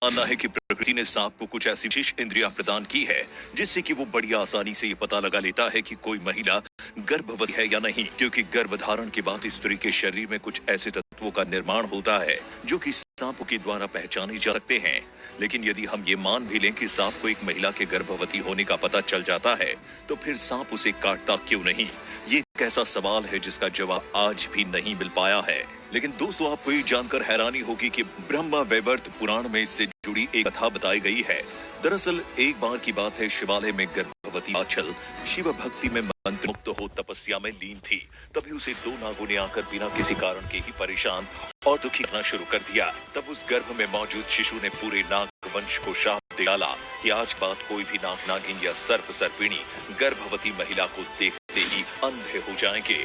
मानना है कि प्रकृति ने सांप को कुछ ऐसी विशेष इंद्रियां प्रदान की है जिससे कि वो बड़ी आसानी से ये पता लगा लेता है कि कोई महिला गर्भवती है या नहीं, क्योंकि गर्भधारण के बाद स्त्री के शरीर में कुछ ऐसे तत्वों का निर्माण होता है जो कि सांपों के द्वारा पहचाने जा सकते हैं। लेकिन यदि हम ये मान भी लें कि सांप को एक महिला के गर्भवती होने का पता चल जाता है, तो फिर सांप उसे काटता क्यों नहीं? ये एक ऐसा सवाल है जिसका जवाब आज भी नहीं मिल पाया है। लेकिन दोस्तों, आपको ये जानकर हैरानी होगी कि ब्रह्मा वैवर्त पुराण में इससे जुड़ी एक कथा बताई गई है। दरअसल एक बार की बात है, शिवालय में गर्भवती आंचल शिव भक्ति में मंत्रमुग्ध हो तपस्या में लीन थी। तभी उसे दो नागों ने आकर बिना किसी कारण के ही परेशान और दुखी करना शुरू कर दिया। तब उस गर्भ में मौजूद शिशु ने पूरे नाग वंश को शाप दे डाला कि आज बात कोई भी नाग नागिन या सर्प सर्पिणी गर्भवती महिला को देखते ही अंधे हो जाएंगे।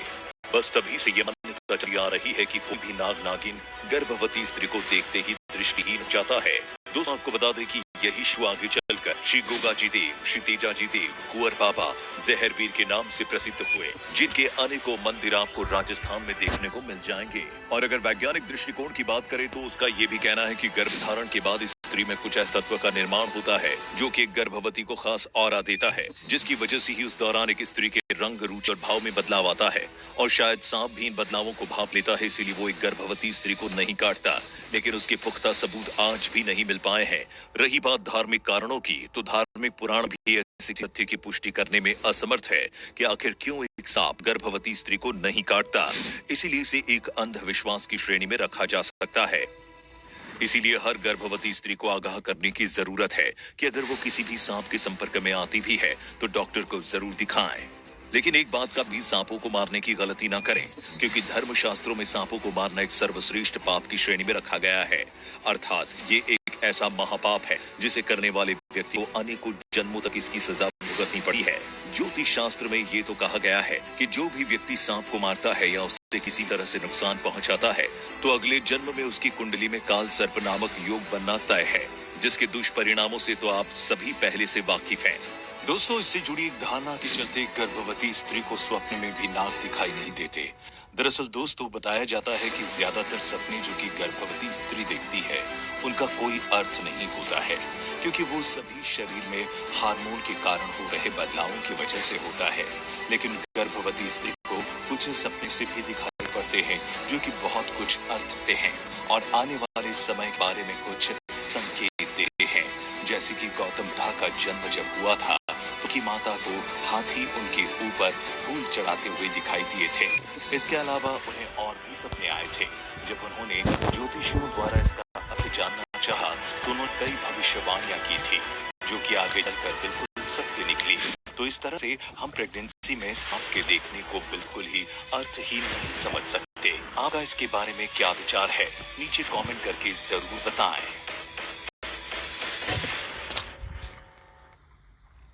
बस तभी से ये मान्यता चली आ रही है कि कोई भी नाग नागिन गर्भवती स्त्री को देखते ही दृष्टिहीन हो जाता है। दोस्तों, आपको बता दें कि यही शिशु आगे चलकर श्री गोगा जी देव, श्री तेजा जी देव, कुंवर बाबा, जहरवीर के नाम से प्रसिद्ध हुए, जिनके अनेकों मंदिर आपको राजस्थान में देखने को मिल जाएंगे। और अगर वैज्ञानिक दृष्टिकोण की बात करें तो उसका ये भी कहना है कि गर्भधारण के बाद स्त्री में कुछ ऐसे तत्व का निर्माण होता है जो कि एक गर्भवती को खास ऑरा देता है, जिसकी वजह से ही उस दौरान एक स्त्री के रंग, रूप और भाव में बदलाव आता है। और शायद सांप भी इन बदलावों को भांप लेता है, इसीलिए वो एक गर्भवती स्त्री को नहीं काटता। लेकिन उसके पुख्ता सबूत आज भी नहीं मिल पाए हैं। रही बात धार्मिक कारणों की, तो धार्मिक पुराण भी ऐसे तथ्य की पुष्टि करने में असमर्थ है कि आखिर क्यों एक सांप गर्भवती स्त्री को नहीं काटता। इसीलिए इसे एक अंधविश्वास की श्रेणी में रखा जा सकता है। इसीलिए हर गर्भवती स्त्री को आगाह करने की जरूरत है कि अगर वो किसी भी सांप के संपर्क में आती भी है तो डॉक्टर को जरूर दिखाएं। लेकिन एक बात का भी, सांपों को मारने की गलती ना करें, क्योंकि धर्म शास्त्रों में सांपों को मारना एक सर्वश्रेष्ठ पाप की श्रेणी में रखा गया है। अर्थात ये एक ऐसा महापाप है जिसे करने वाले व्यक्ति को अनेकों जन्मों तक इसकी सजा भुगतनी पड़ी है। ज्योतिष शास्त्र में ये तो कहा गया है कि जो भी व्यक्ति सांप को मारता है या उससे किसी तरह से नुकसान पहुंचाता है, तो अगले जन्म में उसकी कुंडली में काल सर्प नामक योग बनना तय है, जिसके दुष्परिणामों से तो आप सभी पहले से वाकिफ हैं। दोस्तों, इससे जुड़ी एक धारणा के चलते गर्भवती स्त्री को स्वप्न में भी नाग दिखाई नहीं देते। दरअसल दोस्तों, बताया जाता है कि ज्यादातर सपने जो कि गर्भवती स्त्री देखती है उनका कोई अर्थ नहीं होता है, क्योंकि वो सभी शरीर में हार्मोन के कारण हो रहे बदलावों की वजह से होता है। लेकिन गर्भवती स्त्री को कुछ सपने से भी दिखाई पड़ते हैं जो कि बहुत कुछ अर्थ देते हैं और आने वाले समय के बारे में कुछ संकेत देते हैं। जैसे कि गौतम बुद्ध का जन्म जब हुआ था तो की माता को हाथी उनके ऊपर फूल चढ़ाते हुए दिखाई दिए थे। इसके अलावा उन्हें और भी सपने आए थे। जब उन्होंने ज्योतिषियों द्वारा इसका अर्थ जानना चाहा तो उन्होंने कई भविष्यवाणियां की थी जो कि आगे चलकर बिल्कुल सत्य निकली। तो इस तरह से हम प्रेगनेंसी में सांप के देखने को बिल्कुल ही अर्थहीन नहीं समझ सकते। आपका इसके बारे में क्या विचार है, नीचे कमेंट करके जरूर बताएं।